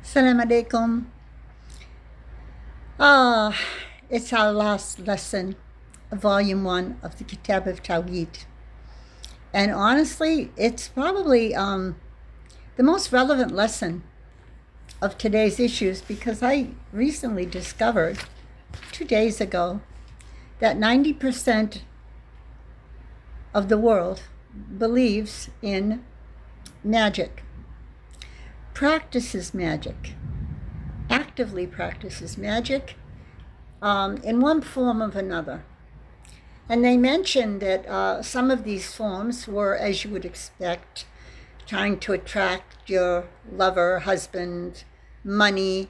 Assalamu alaikum. Ah, it's our last lesson of Volume 1 of the Kitab of Tawhid. And honestly, it's probably the most relevant lesson of today's issues because I recently discovered 2 days ago that 90% of the world believes in magic, practices magic, actively practices magic in one form or another. And they mentioned that some of these forms were, as you would expect, trying to attract your lover, husband, money,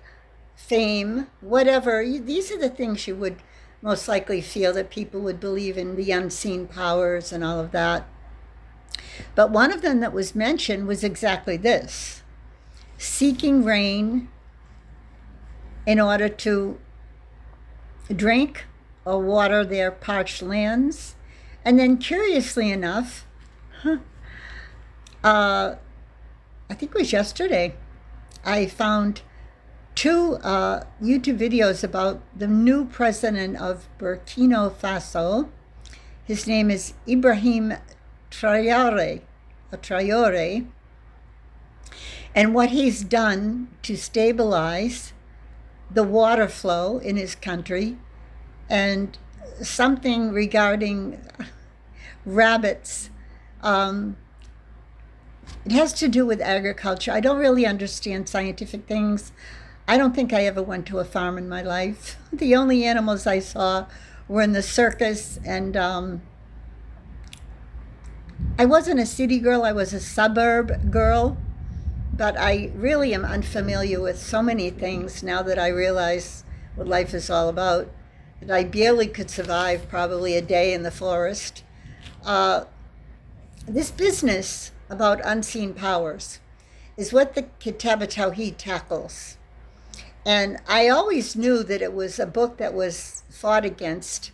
fame, whatever. These are the things you would most likely feel that people would believe in, the unseen powers and all of that. But one of them that was mentioned was exactly this: seeking rain in order to drink or water their parched lands. And then curiously enough, I think it was yesterday, I found two YouTube videos about the new president of Burkina Faso. His name is Ibrahim Traoré. And what he's done to stabilize the water flow in his country, and something regarding rabbits. It has to do with agriculture. I don't really understand scientific things. I don't think I ever went to a farm in my life. The only animals I saw were in the circus, and I wasn't a city girl, I was a suburb girl. But I really am unfamiliar with so many things now that I realize what life is all about, that I barely could survive probably a day in the forest. This business about unseen powers is what the Kitab of Tawhid tackles. And I always knew that it was a book that was fought against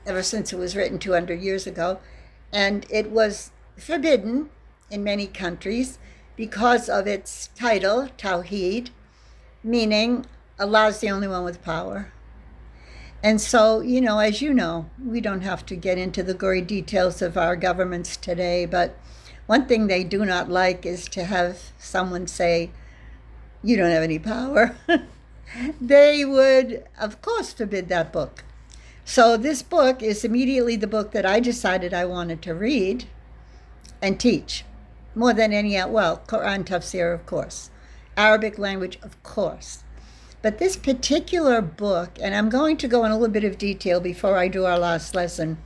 ever since it was written 200 years ago. And it was forbidden in many countries because of its title, Tawhid, meaning Allah's the only one with power. And so, as you know, we don't have to get into the gory details of our governments today, but one thing they do not like is to have someone say, you don't have any power. They would, of course, forbid that book. So this book is immediately the book that I decided I wanted to read and teach. More than any, Quran tafsir, of course. Arabic language, of course. But this particular book, and I'm going to go in a little bit of detail before I do our last lesson,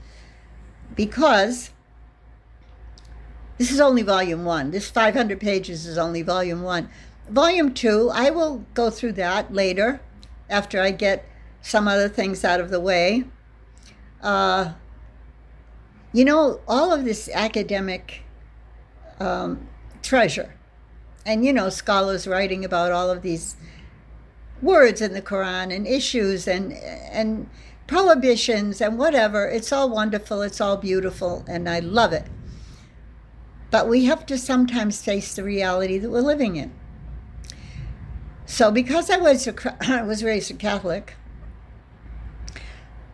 because this is only volume 1. This 500 pages is only volume 1. Volume 2, I will go through that later after I get some other things out of the way. All of this academic treasure, and scholars writing about all of these words in the Quran and issues and prohibitions and whatever. It's all wonderful, it's all beautiful, and I love it. But we have to sometimes face the reality that we're living in. So because I was raised a Catholic,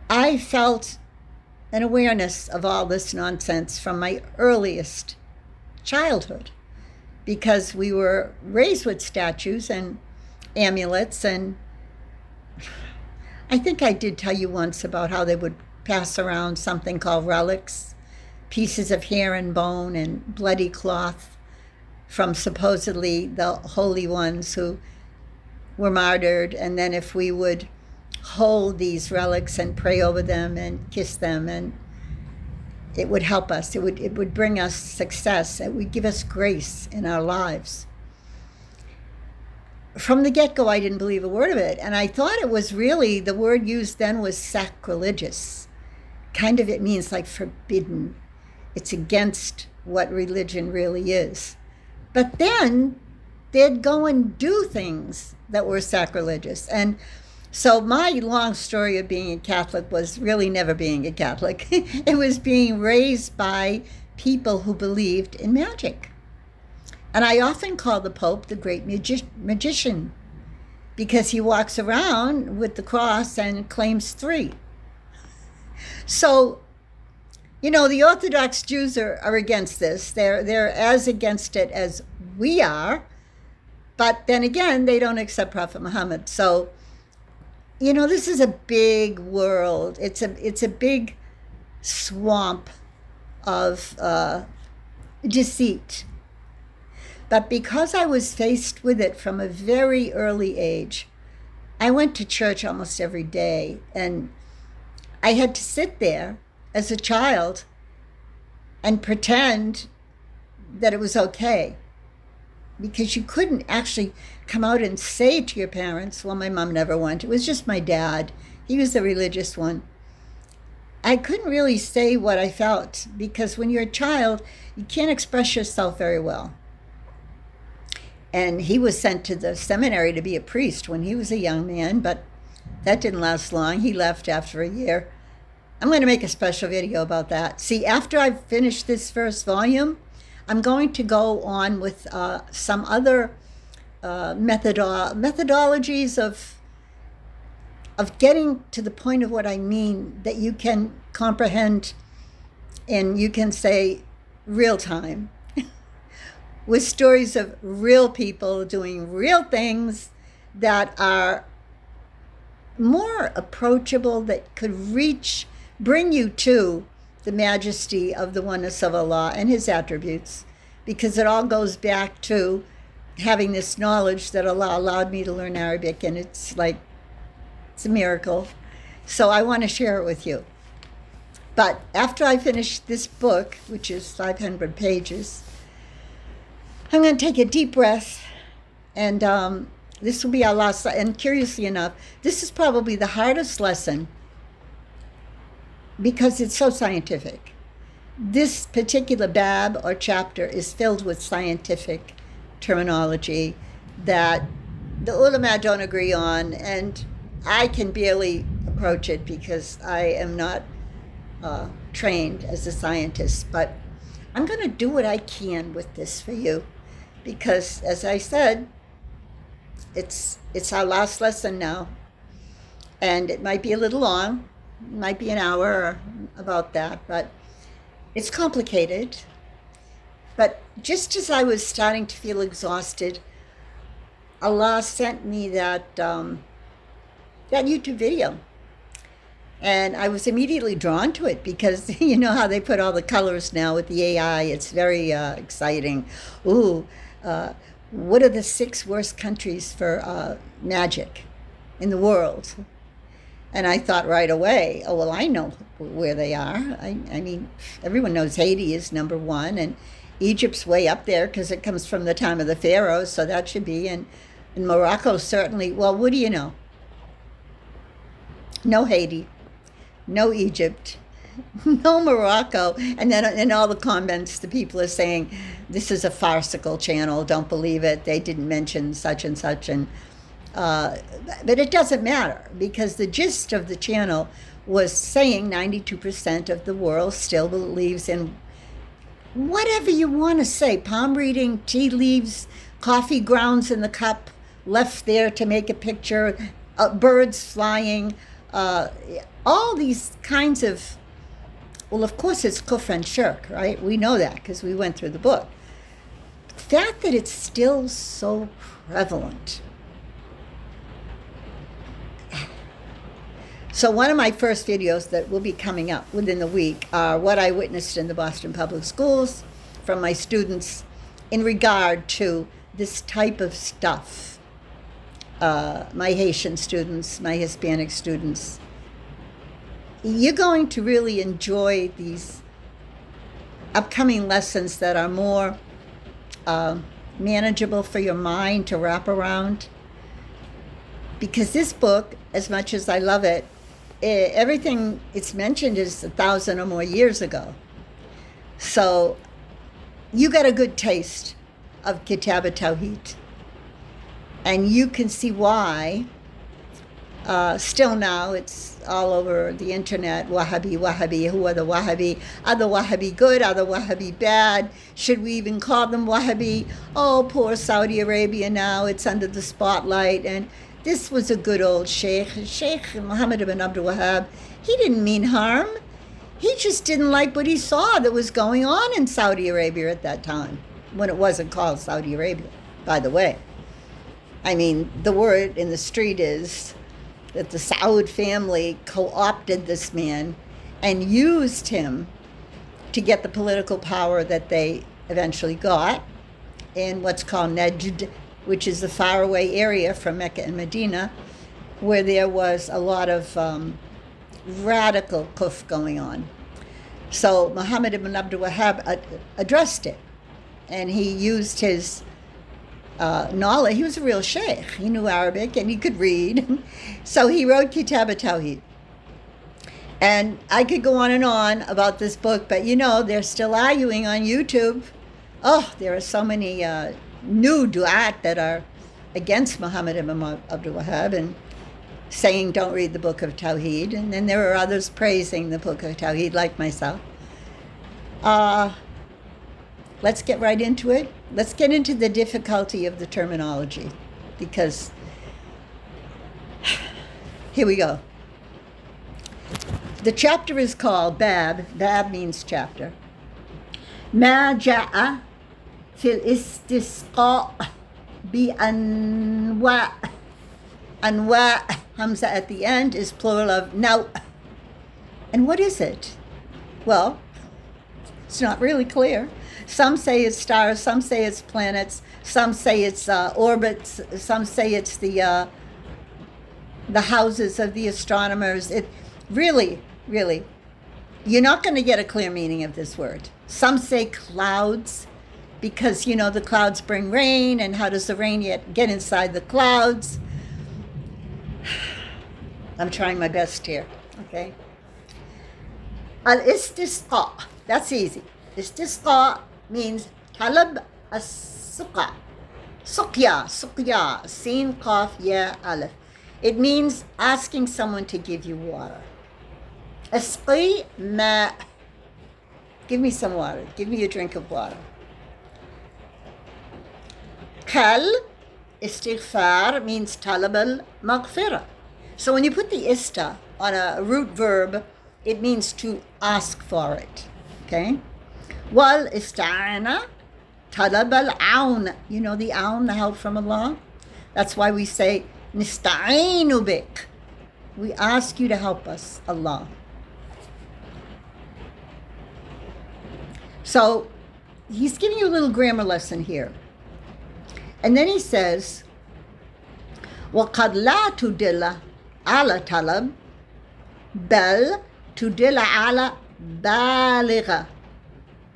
I felt an awareness of all this nonsense from my earliest childhood, because we were raised with statues and amulets, and I think I did tell you once about how they would pass around something called relics, pieces of hair and bone and bloody cloth from supposedly the holy ones who were martyred. And then if we would hold these relics and pray over them and kiss them, and it would help us. It would bring us success. It would give us grace in our lives. From the get-go, I didn't believe a word of it. And I thought it was really, the word used then was sacrilegious. Kind of, it means like forbidden. It's against what religion really is. But then they'd go and do things that were sacrilegious. And so my long story of being a Catholic was really never being a Catholic. It was being raised by people who believed in magic. And I often call the Pope the great magician, because he walks around with the cross and claims three. So, the Orthodox Jews are against this. They're as against it as we are. But then again, they don't accept Prophet Muhammad. So, this is a big world. It's a big swamp of deceit. But because I was faced with it from a very early age, I went to church almost every day, and I had to sit there as a child and pretend that it was okay, because you couldn't actually come out and say to your parents, well, my mom never went. It was just my dad. He was the religious one. I couldn't really say what I felt, because when you're a child, you can't express yourself very well. And he was sent to the seminary to be a priest when he was a young man, but that didn't last long. He left after a year. I'm going to make a special video about that. See, after I've finished this first volume, I'm going to go on with some other methodologies of getting to the point of what I mean, that you can comprehend and you can say real time, with stories of real people doing real things that are more approachable, that could bring you to the majesty of the oneness of Allah and his attributes, because it all goes back to having this knowledge that Allah allowed me to learn Arabic, and it's a miracle. So I want to share it with you. But after I finish this book, which is 500 pages, I'm going to take a deep breath, and this will be our last. And curiously enough, this is probably the hardest lesson, because it's so scientific. This particular bab or chapter is filled with scientific terminology that the ulama don't agree on, and I can barely approach it because I am not trained as a scientist. But I'm going to do what I can with this for you, because, as I said, it's our last lesson now, and it might be a little long. It might be an hour or about that, but it's complicated. But just as I was starting to feel exhausted, Allah sent me that YouTube video. And I was immediately drawn to it, because you know how they put all the colors now with the AI. It's very exciting. Ooh, what are the 6 worst countries for magic in the world? And I thought right away, oh, well, I know where they are. I mean, everyone knows Haiti is number 1, and Egypt's way up there because it comes from the time of the pharaohs, so that should be. And Morocco, certainly. Well, what do you know? No Haiti, no Egypt, no Morocco. And then in all the comments, the people are saying, this is a farcical channel, don't believe it. They didn't mention such and such. And but it doesn't matter, because the gist of the channel was saying 92% of the world still believes in whatever you want to say. Palm reading, tea leaves, coffee grounds in the cup, left there to make a picture, birds flying, all these kinds of, well, of course it's kufr and shirk, right? We know that because we went through the book. The fact that it's still so prevalent. So one of my first videos that will be coming up within the week are what I witnessed in the Boston Public Schools from my students in regard to this type of stuff. My Haitian students, my Hispanic students. You're going to really enjoy these upcoming lessons that are more manageable for your mind to wrap around. Because this book, as much as I love it, everything it's mentioned is 1,000 or more years ago. So you got a good taste of Kitab Tawhid. And you can see why Still now, it's all over the internet. Wahhabi, Wahhabi. Who are the Wahhabi? Are the Wahhabi good? Are the Wahhabi bad? Should we even call them Wahhabi? Oh, poor Saudi Arabia now. It's under the spotlight. And this was a good old sheikh. Sheikh Muhammad ibn Abdul Wahhab. He didn't mean harm. He just didn't like what he saw that was going on in Saudi Arabia at that time, when it wasn't called Saudi Arabia, by the way. I mean, the word in the street is that the Saud family co-opted this man and used him to get the political power that they eventually got in what's called Najd, which is the faraway area from Mecca and Medina, where there was a lot of radical kufr going on. So Muhammad ibn Abdul Wahhab addressed it, and he used his knowledge. He was a real sheikh. He knew Arabic and he could read. So he wrote Kitab al-Tawhid. And I could go on and on about this book, but they're still arguing on YouTube. Oh, there are so many new du'at that are against Muhammad ibn Abdul Wahhab and saying don't read the book of Tawhid. And then there are others praising the book of Tawhid, like myself. Let's get right into it. Let's get into the difficulty of the terminology, because here we go. The chapter is called Bab. Bab means chapter. ما جاء في الاستسقاء بأنواء. Anwa, Hamza at the end, is plural of naw. And what is it? Well, it's not really clear. Some say it's stars, some say it's planets, some say it's orbits, some say it's the houses of the astronomers. It really, you're not going to get a clear meaning of this word. Some say clouds, because the clouds bring rain, and how does the rain get inside the clouds? I'm trying my best here, okay? Al-istisqa, that's easy. Istisqa means talab as-suqa. Suqya, sin, qaf, ya, alif. It means asking someone to give you water. Asqi ma. Give me some water. Give me a drink of water. Kal, istighfar, means talab al-maghfirah. So when you put the ista on a root verb, it means to ask for it, okay? Wal ista'ana talab al-aun. You know the aun, the help from Allah? That's why we say, nista'inu bik. We ask you to help us, Allah. So he's giving you a little grammar lesson here. And then he says, وَقَدْ لَا تُدِلَّ على طلب بل تدل على بالغة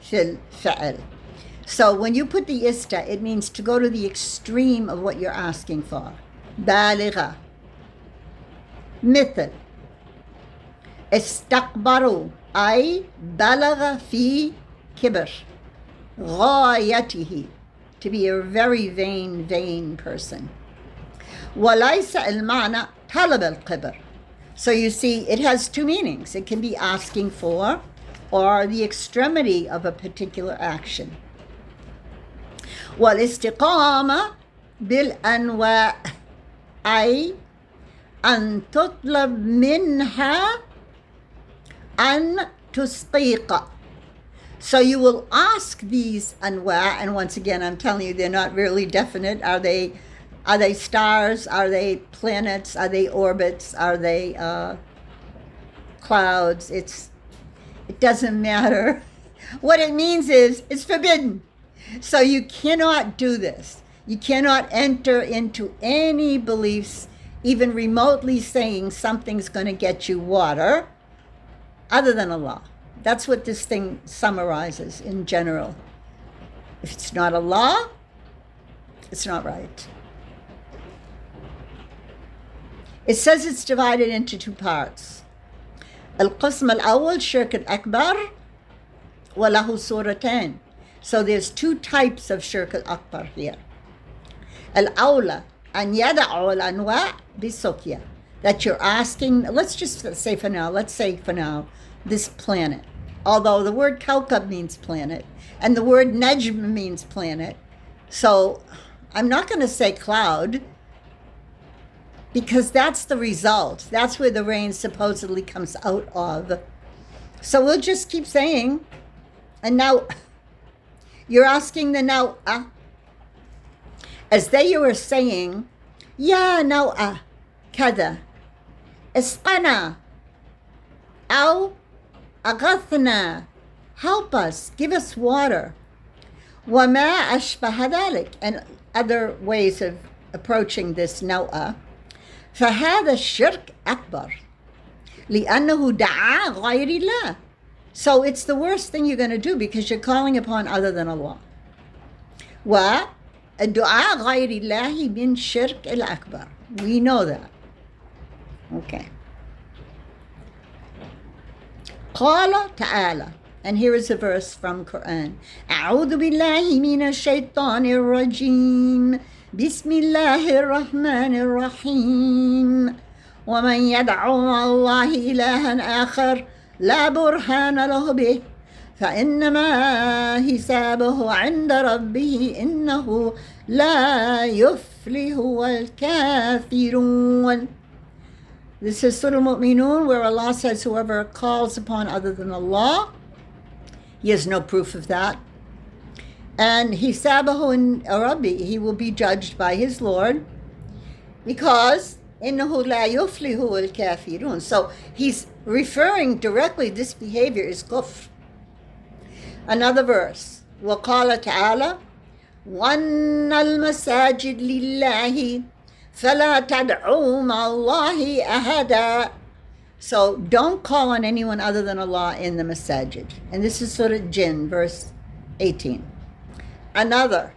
في الفعل. So when you put the ista, it means to go to the extreme of what you're asking for. بالغة. مثل استكبروا أي بلغ في كبر غايته, to be a very vain person. وليس المعنى طلب الكبر. So you see, it has two meanings. It can be asking for or the extremity of a particular action. والاستقامة بالأنواء أي أن تطلب منها أن تسقيق. So you will ask these anwa, and once again, I'm telling you, they're not really definite. Are they stars? Are they planets? Are they orbits? Are they clouds? It doesn't matter. What it means is it's forbidden. So you cannot do this. You cannot enter into any beliefs, even remotely saying something's going to get you water, other than Allah. That's what this thing summarizes in general. If it's not Allah, it's not right. It says it's divided into two parts. القسم الأول شرك الأكبر وله صورتين. So there's two types of shirk al-akbar here. الأولى أن يدعوا الأنواع بسقيا. that you're asking, let's just say for now, this planet. Although the word Kaukab means planet, and the word Najm means planet. So I'm not going to say cloud, because that's the result. That's where the rain supposedly comes out of. So we'll just keep saying, and now you're asking the now, as they were saying, Ya now, kada, isqana, أو أغثنا, help us, give us water. وما أشبه ذلك, and other ways of approaching this نوع. فهذا الشرك أكبر لأنه دعا غير الله. So it's the worst thing you're going to do because you're calling upon other than Allah. والدعاء غير الله من شرك الأكبر. We know that. Okay. قال تعالى, and here is a verse from Quran. أعوذ بالله من الشيطان الرجيم بسم الله الرحمن الرحيم ومن يدعو مع الله إلها آخر لا برهان له به فإنما حسابه عند ربه إنه لا يفلح الكافرون. This is Surah Al-Mu'minun, where Allah says whoever calls upon other than Allah, he has no proof of that. And hisabahu in Rabbi, he will be judged by his Lord, because innahu la yuflihu al-kafirun. So he's referring directly, this behavior is kufr. Another verse, وقال تعالى وَأَنَّ الْمَسَاجِدَ لِلَّهِ فَلَا تَدْعُوا مَعَ اللَّهِ أَحَدًا. So don't call on anyone other than Allah in the masajid. And this is Surah Jinn, verse 18. Another,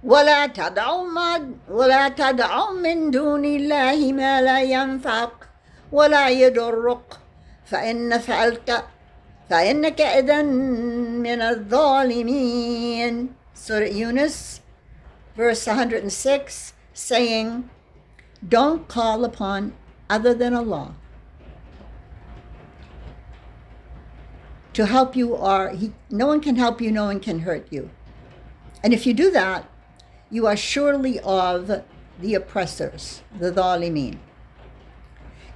وَلَا تَدْعُوا مِن دُونِ اللَّهِ مَا لَا يَنفَعُكَ وَلَا يَضُرُّكَ فَإِنَّكَ إِذًا مِنَ الظَّالِمِينَ. Surah Yunus, verse 106, saying, don't call upon other than Allah to help you, or no one can help you, no one can hurt you. And if you do that, you are surely of the oppressors, the ظالمين.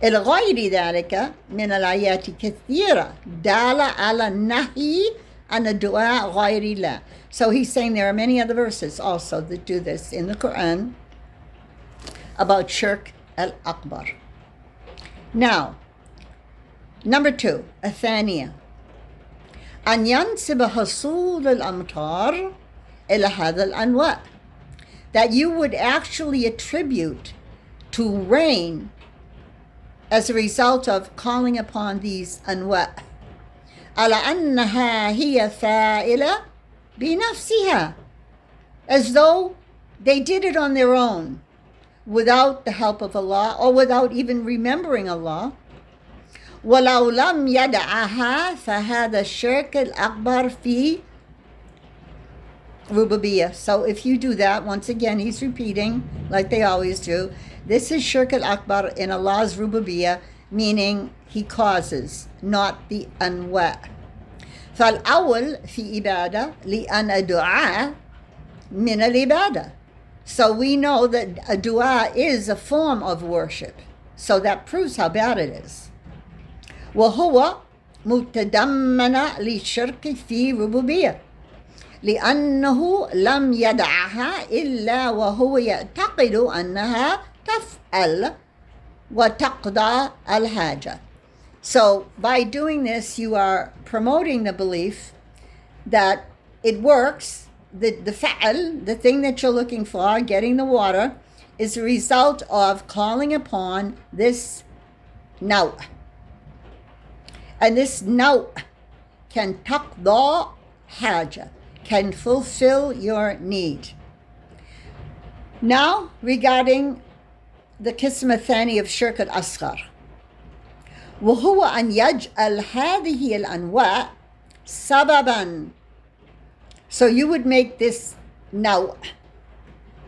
الغير ذلك من الآيات كثيرة دالة على النهي عن الدعاء غير الله. So he's saying there are many other verses also that do this in the Quran about shirk al-akbar. Now, number 2, الثانية أن ينسب حصول الأمطار إلى هذا الأنواع, that you would actually attribute to rain as a result of calling upon these anwa, على أنها هي فاعلة بنفسها, as though they did it on their own without the help of Allah or without even remembering Allah. ولو لم يدعها فهذا الشرك الأكبر في ربوبية. So if you do that, once again he's repeating like they always do, this is shirk al-akbar in Allah's rububiyah, meaning he causes, not the anwa. فالأول في إبادة لأن الدعاء من الإبادة. So we know that a dua is a form of worship, so that proves how bad it is. وهو متضمن للشرك في ربوبية لأنه لم يدعها إلا وهو يعتقد أنها تفعل وتقضى الحاجة. So by doing this, you are promoting the belief that it works, the fa'al, the thing that you're looking for, getting the water, is a result of calling upon this naw. And this naw can taqda haja, can fulfill your need. Now, regarding the qism athani of shirk al-asghar, وهو أن يجعل هذه الأنواع سببا. So you would make this naw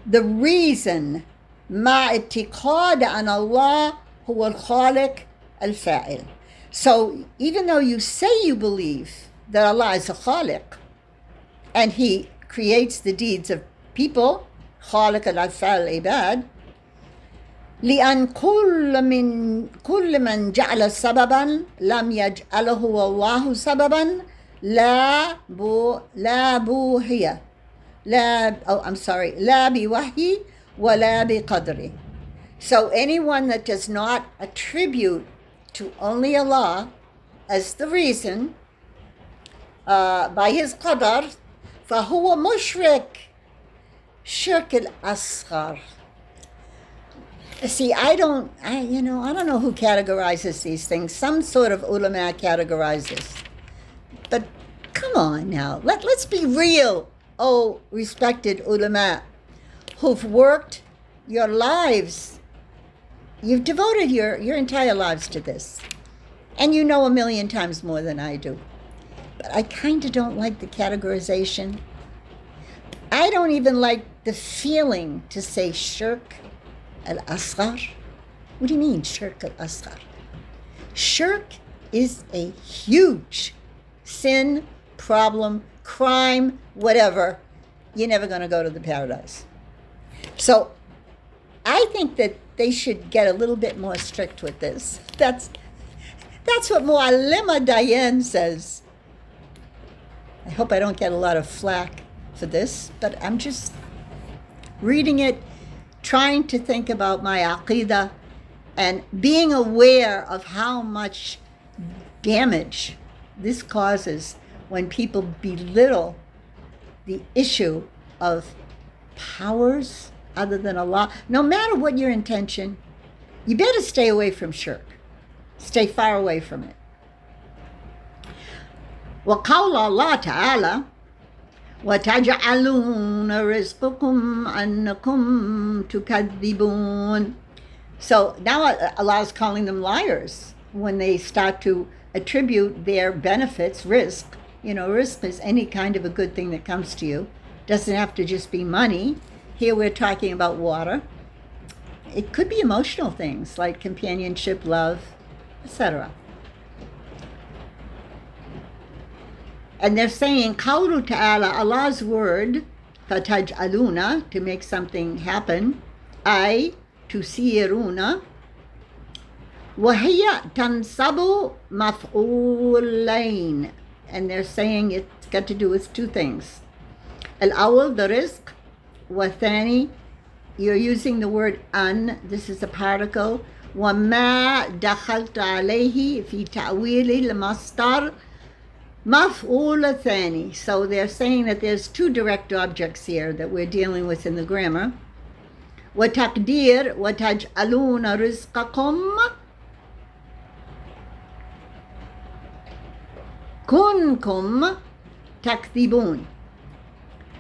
the reason مع اعتقاد أن الله هو الخالق الفاعل. So even though you say you believe that Allah is a khaliq and He creates the deeds of people, خالق الأفعال العباد, لأن كل من جعل سببا لم يجعله الله سببا لا بوحي لا بوحي ولا بقدره. So anyone that does not attribute to only Allah as the reason by his qadar, فهو مشرك شرك الأصغر. See, I don't know who categorizes these things. Some sort of ulama categorizes. But come on now, let's be real, oh respected ulama, who've worked your lives. You've devoted your entire lives to this. And you know a million times more than I do. But I kind of don't like the categorization. I don't even like the feeling to say shirk al-asghar. What do you mean, shirk al-asghar? Shirk is a huge sin, problem, crime, whatever. You're never going to go to the paradise. So I think that they should get a little bit more strict with this. That's what Muallima Dayan says. I hope I don't get a lot of flack for this, but I'm just reading it, trying to think about my aqidah and being aware of how much damage this causes when people belittle the issue of powers other than Allah. No matter what your intention, you better stay away from shirk. Stay far away from it. وقول الله تعالى وَتَجْعَلُونَ رِزْقَكُمْ أَنَّكُمْ تُكَذِّبُونَ. So now Allah is calling them liars when they start to attribute their benefits, rizq. Rizq is any kind of a good thing that comes to you. Doesn't have to just be money. Here we're talking about water. It could be emotional things like companionship, love, etc. And they're saying, Qawlu ta'ala, Allah's word, fataj'aluna, to make something happen, ay, tusiruna, وهي تنصب مفعولين. And they're saying it's got to do with two things. Al-awwal, the rizq, والثاني, you're using the word an, this is a particle, وما دخلت عليه في تأويل المصدر مفعول ثاني. So they're saying that there's two direct objects here that we're dealing with in the grammar. وتقدير وتجعلون رزقكم كنكم تكذبون.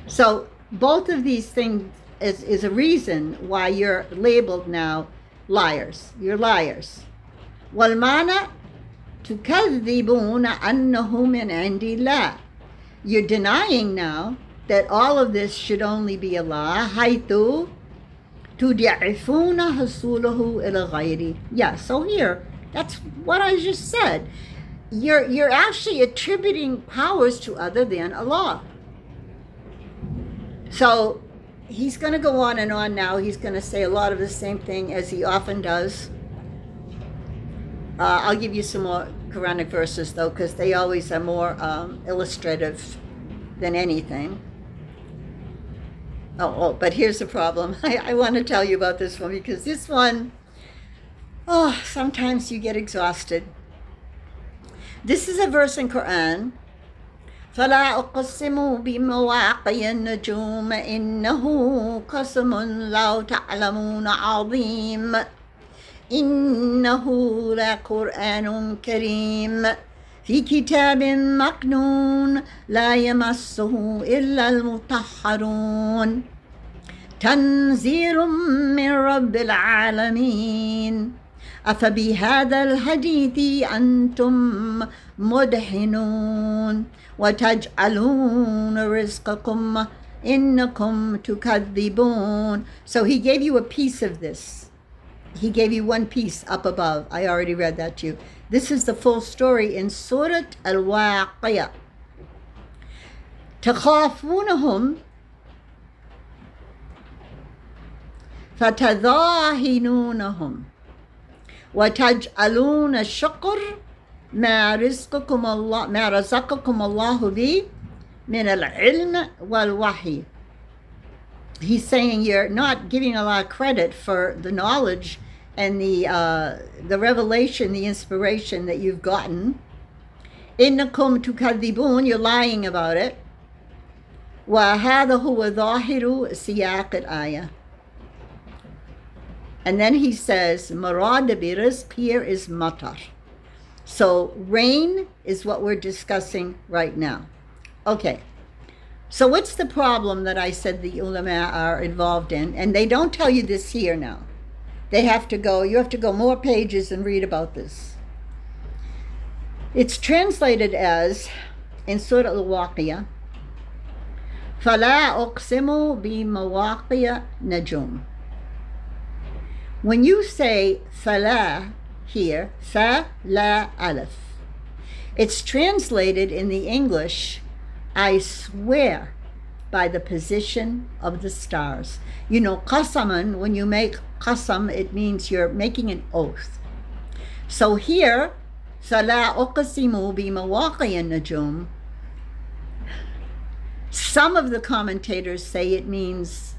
So both of these things is a reason why you're labeled now liars. You're liars. والمعنى تكذبون أنه من عند الله. You're denying now that all of this should only be Allah. حيث تضعفون حصوله إلى غيره. Yeah, so here, that's what I just said. You're actually attributing powers to other than Allah. So he's going to go on and on now. He's going to say a lot of the same thing as he often does. I'll give you some more Quranic verses, though, because they always are more illustrative than anything. But here's the problem. I want to tell you about this one, because this one, sometimes you get exhausted. This is a verse in Quran. فلا أقسم بمواقع النجوم إنه قسم لو تعلمون عظيم إنه لقرآن كريم في كتاب مكنون لا يمسه إلا المطهرون تنزيل من رب العالمين أفبهذا الحديث أنتم مدهنون وتجعلون رزقكم إنكم تكذبون. So he gave you a piece of this. he gave you one piece up above. I already read that to you. This is the full story in Surah Al-Waqiyah. تخافونهم فتظاهنونهم وتجعلون الشكر ما رزقكم الله به من العلم والوحي. He's saying you're not giving a lot of credit for the knowledge and the revelation, the inspiration that you've gotten. إنكم تكذبون, you're lying about it. وهذا هو ظاهر سياق الآية. And then he says, مراد برزق here is matar. So rain is what we're discussing right now. Okay. So what's the problem that I said the ulama are involved in? And they don't tell you this here now. You have to go more pages and read about this. It's translated as, in Surah Al-Waqiyah, فَلَا أُقْسِمُ بِمَوَاقِيَ نَجُومٍ. When you say فَلَا here, fa la alif, it's translated in the English, I swear by the position of the stars. You know, qasaman, when you make qasam, it means you're making an oath. So here, فَلَا أُقْسِمُ بِمَوَاقِيَ النُّجُومِ, some of the commentators say it means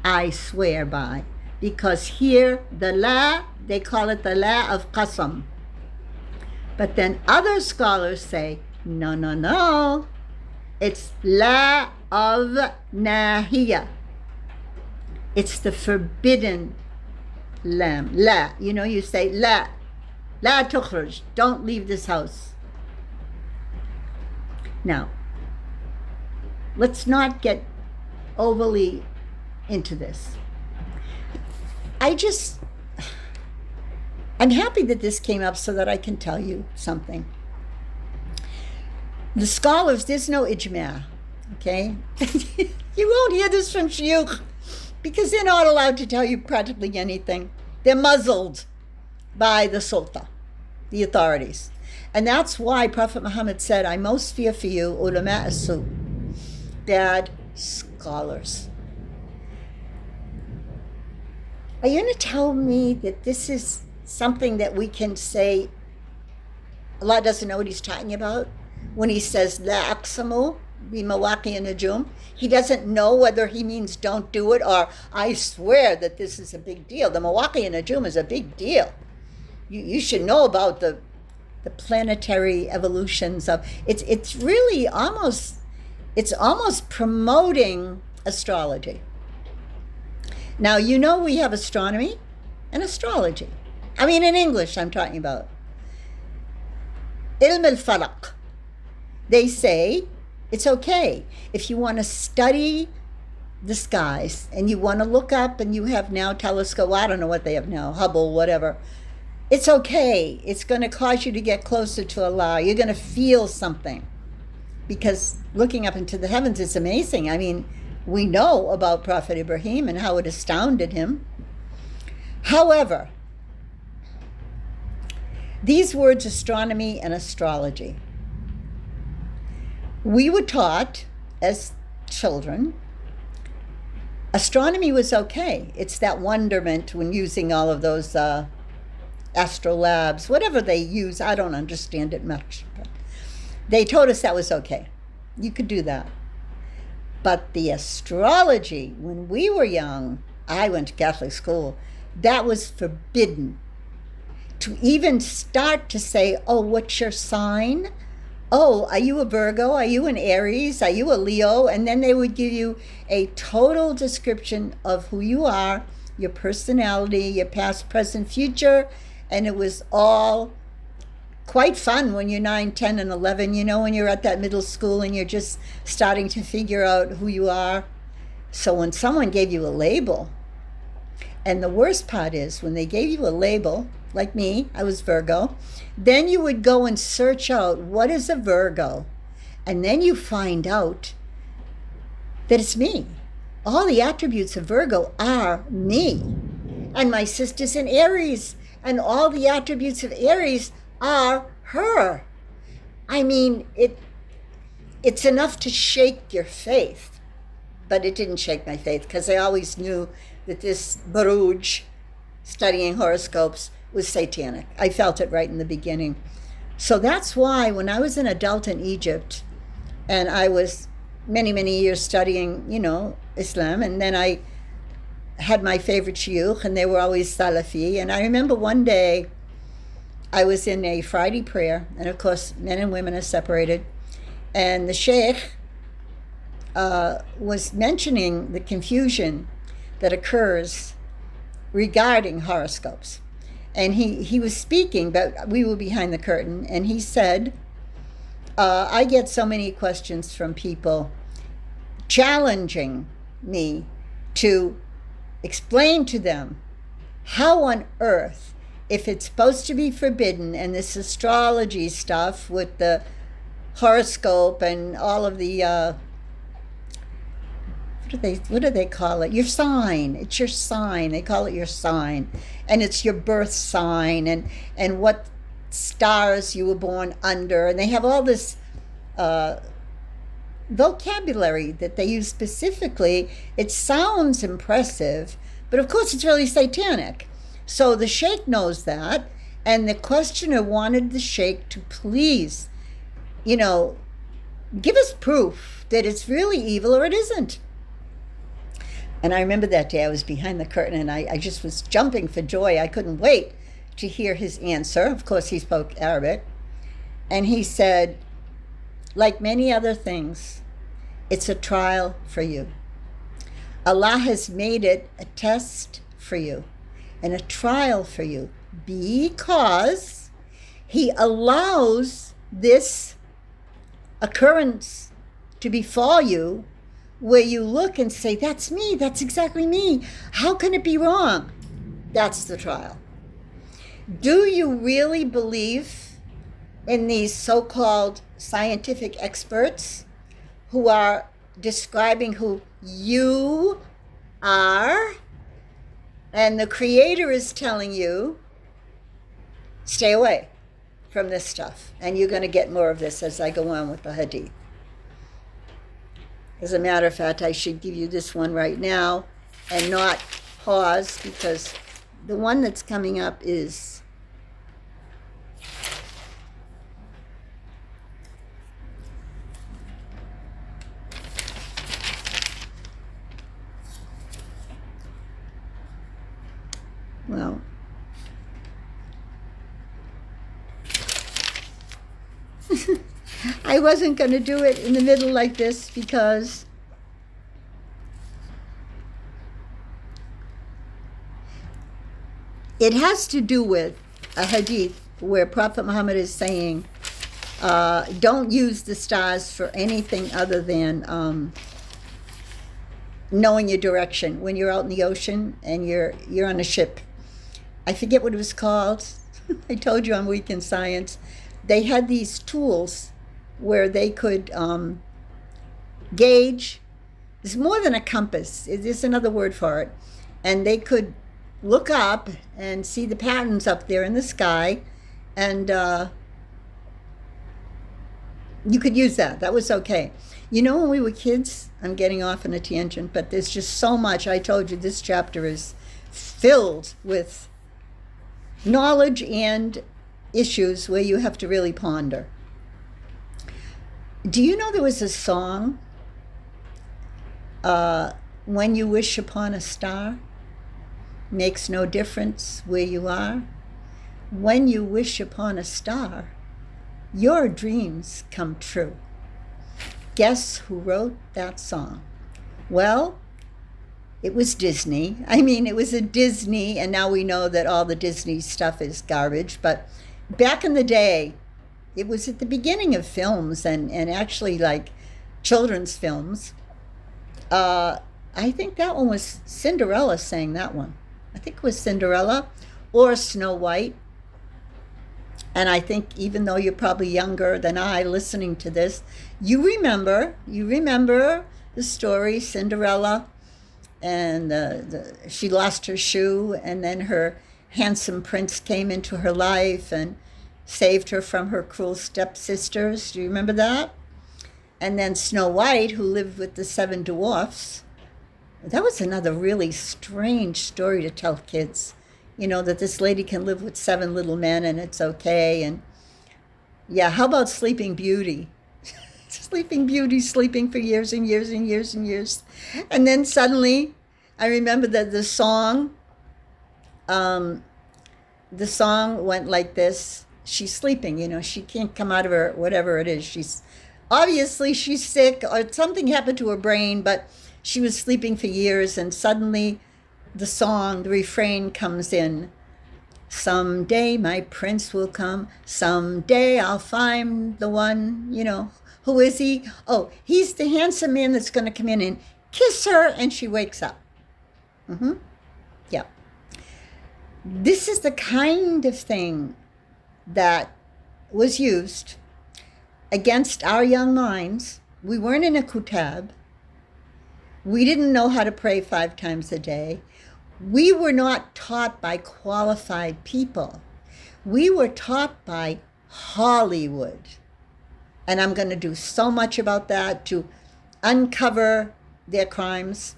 I swear by, because here the la, they call it the la of qasam. But then other scholars say, no, it's la of nahiya. It's the forbidden lam. La, you know, you say la tukhruj, don't leave this house. Now, let's not get overly into this. I'm happy that this came up so that I can tell you something. The scholars, there's no ijma', okay? You won't hear this from shuyukh because they're not allowed to tell you practically anything. They're muzzled by the sulta, the authorities. And that's why Prophet Muhammad said, I most fear for you ulama as-su, bad scholars. Are you going to tell me that this is something that we can say Allah doesn't know what he's talking about when he says la aqsamu bi mawaqi an-nujum? He doesn't know whether he means don't do it or I swear that this is a big deal. The mawaqi an-nujum is a big deal. You should know about the planetary evolutions of it's really almost promoting astrology. Now, you know we have astronomy and astrology. I mean, in English, I'm talking about. Ilm al-falaq. They say it's okay if you want to study the skies and you want to look up and you have now telescope, I don't know what they have now, Hubble, whatever. It's okay. It's going to cause you to get closer to Allah. You're going to feel something. Because looking up into the heavens is amazing. I mean, we know about Prophet Ibrahim and how it astounded him. However, these words, astronomy and astrology, we were taught as children, astronomy was okay. It's that wonderment when using all of those astrolabs, whatever they use. I don't understand it much. But they told us that was okay. You could do that. But the astrology, when we were young, I went to Catholic school, that was forbidden. To even start to say, oh, what's your sign? Oh, are you a Virgo? Are you an Aries? Are you a Leo? And then they would give you a total description of who you are, your personality, your past, present, future. And it was all quite fun when you're 9, 10, and 11, you know, when you're at that middle school and you're just starting to figure out who you are. So when someone gave you a label, and the worst part is when they gave you a label, like me, I was Virgo, then you would go and search out what is a Virgo, and then you find out that it's me. All the attributes of Virgo are me. And my sister's in Aries, and all the attributes of Aries are her. I mean, it's enough to shake your faith, but it didn't shake my faith because I always knew that this Baruch studying horoscopes was satanic. I felt it right in the beginning. So that's why when I was an adult in Egypt, and I was many, many years studying, Islam, and then I had my favorite shuyukh, and they were always Salafi. And I remember one day I was in a Friday prayer, and of course men and women are separated, and the sheikh was mentioning the confusion that occurs regarding horoscopes. And he was speaking, but we were behind the curtain, and he said, I get so many questions from people challenging me to explain to them how on earth, if it's supposed to be forbidden, and this astrology stuff with the horoscope and all of the what do they call it? Your sign. It's your sign. They call it your sign. And it's your birth sign and what stars you were born under. And they have all this vocabulary that they use specifically. It sounds impressive, but of course it's really satanic. So the sheikh knows that, and the questioner wanted the sheikh to please, give us proof that it's really evil or it isn't. And I remember that day I was behind the curtain, and I just was jumping for joy. I couldn't wait to hear his answer. Of course, he spoke Arabic. And he said, like many other things, it's a trial for you. Allah has made it a test for you and a trial for you because he allows this occurrence to befall you, where you look and say, that's me, that's exactly me. How can it be wrong? That's the trial. Do you really believe in these so-called scientific experts who are describing who you are? And the Creator is telling you, stay away from this stuff. And you're going to get more of this as I go on with the Hadith. As a matter of fact, I should give you this one right now and not pause, because the one that's coming up is well, I wasn't going to do it in the middle like this because it has to do with a hadith where Prophet Muhammad is saying, don't use the stars for anything other than knowing your direction when you're out in the ocean and you're on a ship. I forget what it was called. I told you I'm weak in science. They had these tools where they could gauge. It's more than a compass. There's another word for it. And they could look up and see the patterns up there in the sky. And you could use that. That was okay. When we were kids, I'm getting off on a tangent, but there's just so much. I told you this chapter is filled with knowledge and issues where you have to really ponder. Do you know there was a song, When You Wish Upon a Star? Makes no difference where you are. When you wish upon a star, your dreams come true. Guess who wrote that song? Well, it was Disney. It was a Disney, and now we know that all the Disney stuff is garbage, but back in the day, it was at the beginning of films and actually like children's films. I think that one was Cinderella sang that one. I think it was Cinderella or Snow White. And I think even though you're probably younger than I listening to this, you remember the story, Cinderella and she lost her shoe, and then her handsome prince came into her life and saved her from her cruel stepsisters. Do you remember that? And then Snow White, who lived with the 7 dwarfs. That was another really strange story to tell kids. That this lady can live with 7 little men and it's okay. And yeah, how about Sleeping Beauty? Sleeping Beauty, sleeping for years and years and years and years. And then suddenly, I remember that the song went like this. She's sleeping, she can't come out of her, whatever it is. She's sick or something happened to her brain, but she was sleeping for years, and suddenly the refrain comes in. Someday my prince will come. Someday I'll find the one, Who is he? Oh, he's the handsome man that's going to come in and kiss her, and she wakes up. Yeah. This is the kind of thing that was used against our young minds. We weren't in a kutab. We didn't know how to pray 5 times a day. We were not taught by qualified people. We were taught by Hollywood. And I'm going to do so much about that to uncover their crimes,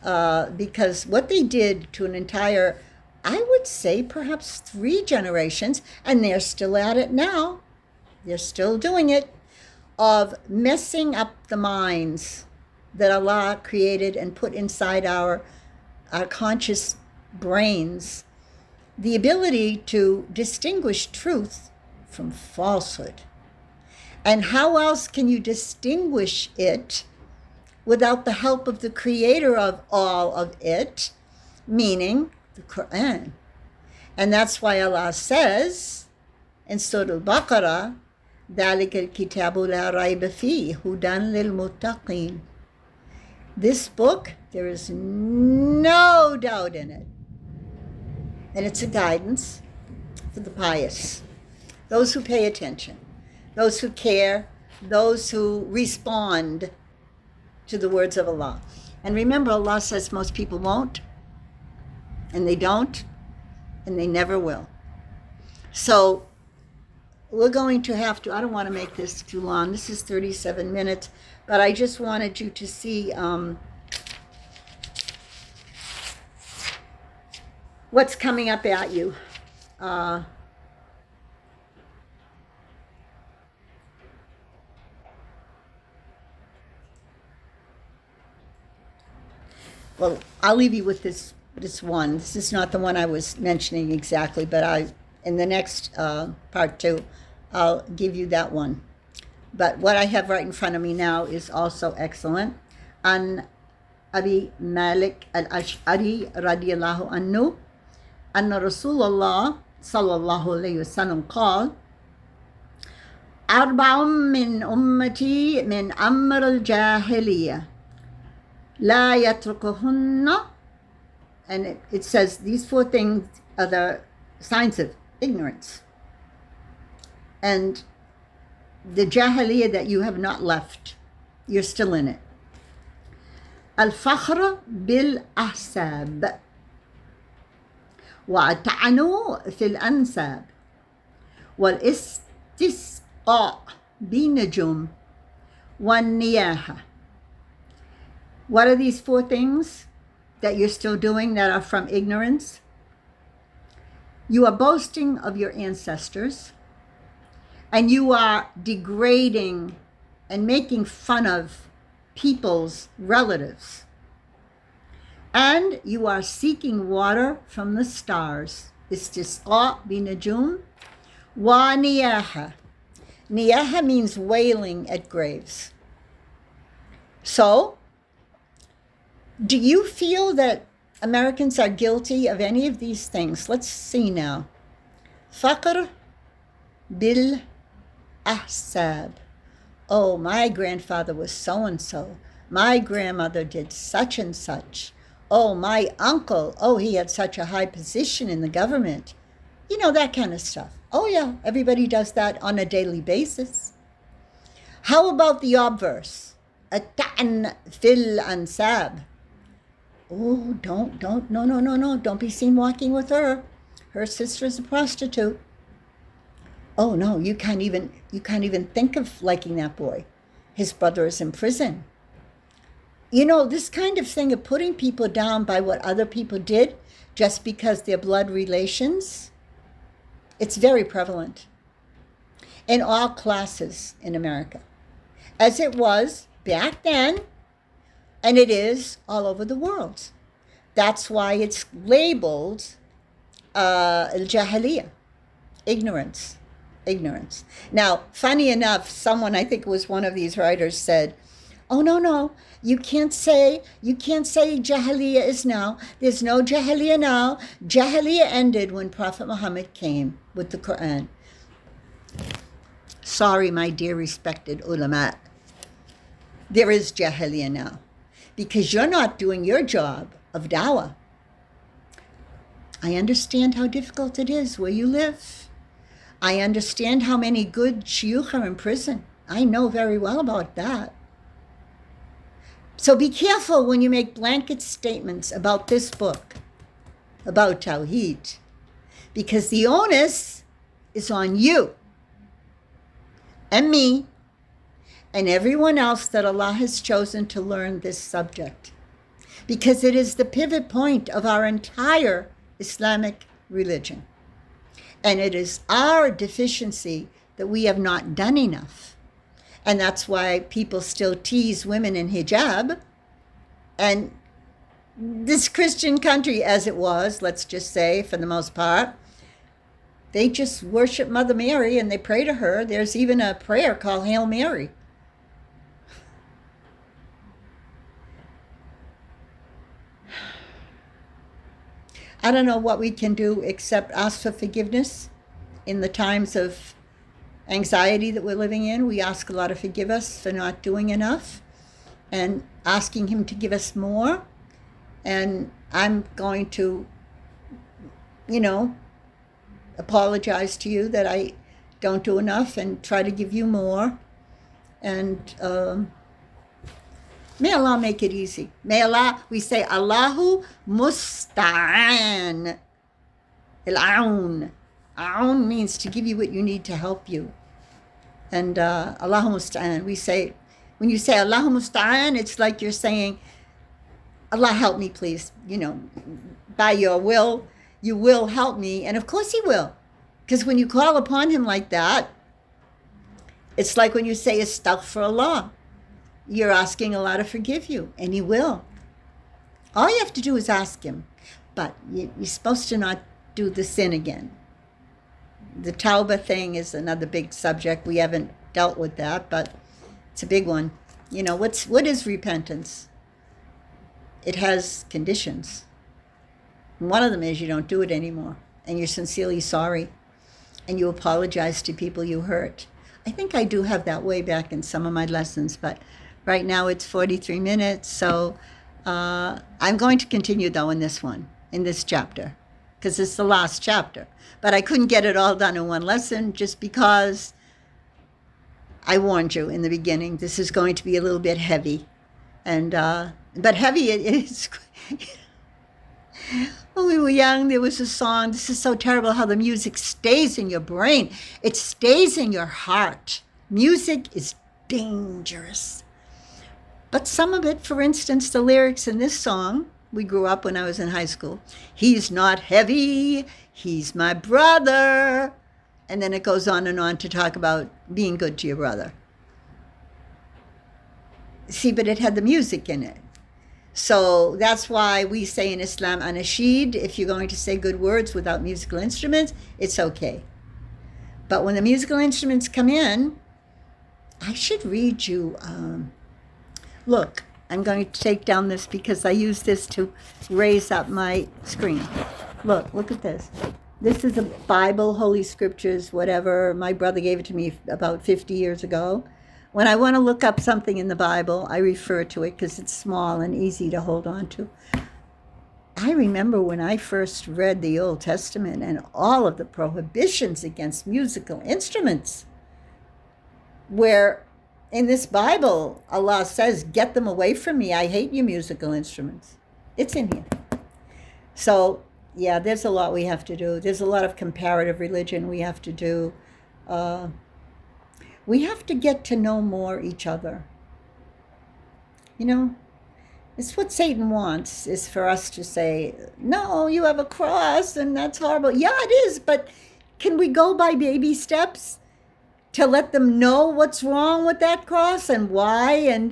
because what they did to an entire, I would say perhaps 3 generations, and they're still at it now, they're still doing it, of messing up the minds that Allah created and put inside our conscious brains, the ability to distinguish truth from falsehood. And how else can you distinguish it without the help of the creator of all of it, meaning the Quran? And that's why Allah says in Surah Al-Baqarah, ذَلِكَ الْكِتَابُ لَا رَيْبَ فِيهِ هُدًى لِلْمُتَّقِينَ. This book, there is no doubt in it. And it's a guidance for the pious, those who pay attention, those who care, those who respond to the words of Allah. And remember, Allah says most people won't, and they don't, and they never will. So we're going to have to, I don't want to make this too long. This is 37 minutes, but I just wanted you to see what's coming up at you. Well, I'll leave you with this one. This is not the one I was mentioning exactly, but in the next part 2, I'll give you that one. But what I have right in front of me now is also excellent. An Abi Malik al-Ash'ari radiyallahu anhu, anna Rasulullah sallallahu alayhi wasallam قال أربع من أمتي من أمر الجاهلية لا يتركهن. And it says these 4 things are the signs of ignorance and the jahiliyyah that you have not left. You're still in it. الفخر بالأحساب والطعن في الأنساب والاستسقاء بالنجوم والنياحة. What are these 4 things that you're still doing that are from ignorance? You are boasting of your ancestors, and you are degrading and making fun of people's relatives. And you are seeking water from the stars. Istisqa binajum wa niyaha. Niyaha means wailing at graves. So, do you feel that Americans are guilty of any of these things? Let's see now. Faqr bil ahsab. Oh, my grandfather was so-and-so. My grandmother did such and such. Oh, my uncle, he had such a high position in the government. That kind of stuff. Oh, yeah, everybody does that on a daily basis. How about the obverse? At-ta'n fil ansab. Oh, don't, no, no, no, no, don't be seen walking with her. Her sister is a prostitute. Oh no, you can't even think of liking that boy. His brother is in prison. You know, this kind of thing of putting people down by what other people did just because they're blood relations, it's very prevalent in all classes in America, as it was back then, and it is all over the world. That's why it's labeled jahiliyyah, ignorance. Ignorance. Now, funny enough, someone, I think it was one of these writers, said, "Oh no, you can't say Jahiliyyah is now. There's no Jahiliyyah now. Jahiliyyah ended when Prophet Muhammad came with the Quran." Sorry, my dear respected ulama. There is Jahiliyyah now because you're not doing your job of dawah. I understand how difficult it is where you live. I understand how many good shuyukh are in prison. I know very well about that. So be careful when you make blanket statements about this book, about Tawheed, because the onus is on you and me and everyone else that Allah has chosen to learn this subject, because it is the pivot point of our entire Islamic religion. And it is our deficiency that we have not done enough. And that's why people still tease women in hijab. And this Christian country, as it was, let's just say, for the most part, they just worship Mother Mary and they pray to her. There's even a prayer called Hail Mary. I don't know what we can do except ask for forgiveness in the times of anxiety that we're living in. We ask Allah to forgive us for not doing enough and asking Him to give us more. And I'm going to, apologize to you that I don't do enough and try to give you more. And may Allah make it easy. May Allah, we say, Allahu musta'an. Il-aun. Aun means to give you what you need to help you. And Allahu musta'an, we say, when you say Allahu musta'an, it's like you're saying, Allah help me, please. By your will, you will help me. And of course He will. Because when you call upon Him like that, it's like when you say astaghfirullah. You're asking Allah to forgive you, and He will. All you have to do is ask Him. But you're supposed to not do the sin again. The tawbah thing is another big subject. We haven't dealt with that, but it's a big one. What is repentance? It has conditions. And one of them is you don't do it anymore, and you're sincerely sorry, and you apologize to people you hurt. I think I do have that way back in some of my lessons, but right now it's 43 minutes, so I'm going to continue, though, in this chapter, because it's the last chapter. But I couldn't get it all done in one lesson just because I warned you in the beginning. This is going to be a little bit heavy. But heavy it is. When we were young, there was a song. This is so terrible how the music stays in your brain. It stays in your heart. Music is dangerous. But some of it, for instance, the lyrics in this song, we grew up when I was in high school. He's not heavy, he's my brother. And then it goes on and on to talk about being good to your brother. See, but it had the music in it. So that's why we say in Islam, anashid, if you're going to say good words without musical instruments, it's okay. But when the musical instruments come in, I should read you. Look, I'm going to take down this because I use this to raise up my screen. Look at this. This is a Bible, Holy Scriptures, whatever. My brother gave it to me about 50 years ago. When I want to look up something in the Bible, I refer to it because it's small and easy to hold on to. I remember when I first read the Old Testament and all of the prohibitions against musical instruments, where in this Bible, Allah says, get them away from me. I hate you musical instruments. It's in here. So, yeah, there's a lot we have to do. There's a lot of comparative religion we have to do. We have to get to know more each other. You know, it's what Satan wants, is for us to say, no, you have a cross and that's horrible. Yeah, it is, but can we go by baby steps to let them know what's wrong with that cross and why?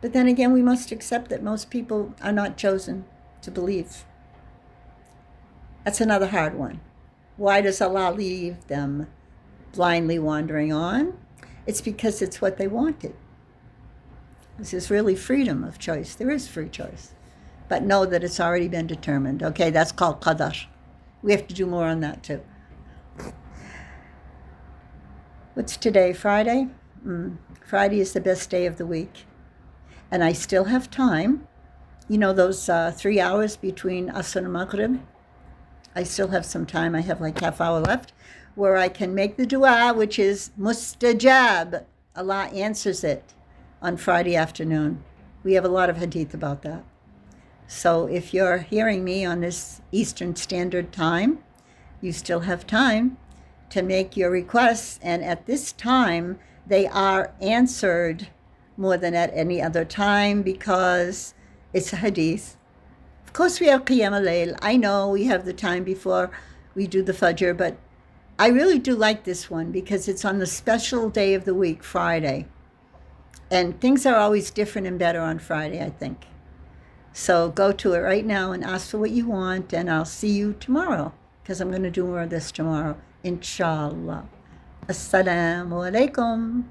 But then again, we must accept that most people are not chosen to believe. That's another hard one. Why does Allah leave them blindly wandering on? It's because it's what they wanted. This is really freedom of choice. There is free choice. But know that it's already been determined. Okay, that's called qadar. We have to do more on that too. What's today, Friday? Friday is the best day of the week. And I still have time. You know those 3 hours between Asr and Maghrib? I still have some time. I have like half hour left where I can make the dua, which is mustajab. Allah answers it on Friday afternoon. We have a lot of hadith about that. So if you're hearing me on this Eastern Standard Time, you still have time to make your requests. And at this time, they are answered more than at any other time because it's a hadith. Of course, we have Qiyam al-Layl. I know we have the time before we do the Fajr, but I really do like this one because it's on the special day of the week, Friday. And things are always different and better on Friday, I think. So go to it right now and ask for what you want, and I'll see you tomorrow because I'm going to do more of this tomorrow, inshallah. Assalamu alaikum.